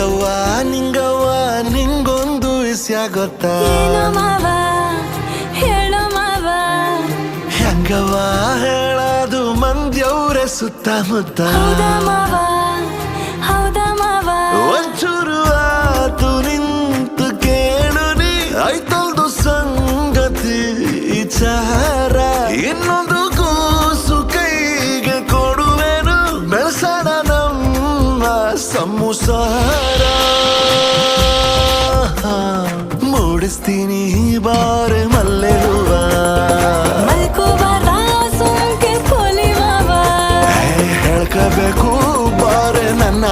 ನಿಂಗವ್ವ ನಿಂಗವ್ವ ನಿಂಗೊಂದು ವಿಷಯ ಗೊತ್ತಾ? ಏನು ಮಾವ ಹೇಳೋ ಮಾವ. ಹೆಂಗವ್ವ ಹೇಳದು ಮಂದ್ಯವ್ರೆ ಸುತ್ತಮುತ್ತ. ಹೌದಾ ಮಾವ ಹೌದಾ ಮಾವ. ಒಂಚೂರು ಆತು ನಿಂತು ಕೇಳು ನೀ ಆಯ್ತಲ್ದು ಸಂಗತಿ ವಿಚಾರ. ಇನ್ನೊಂದು ಕೂಸು ಕೈಗೆ ಕೊಡುವೆನು ಬೆಳಸಣ ನಮ್ಮ ಸಂಸಾರ. ಮೂಡಿಸ್ತೀನಿ ಬಾರೆ ಮಲ್ಲೆ ಹೂವ. ಮಲ್ಕೋಬಾರ ಸುಮ್ಕೆ ಪೋಲಿ ಮಾವ. ಹೇಳ್ಕಬೇಕು ಬಾರೆ ನನ್ನ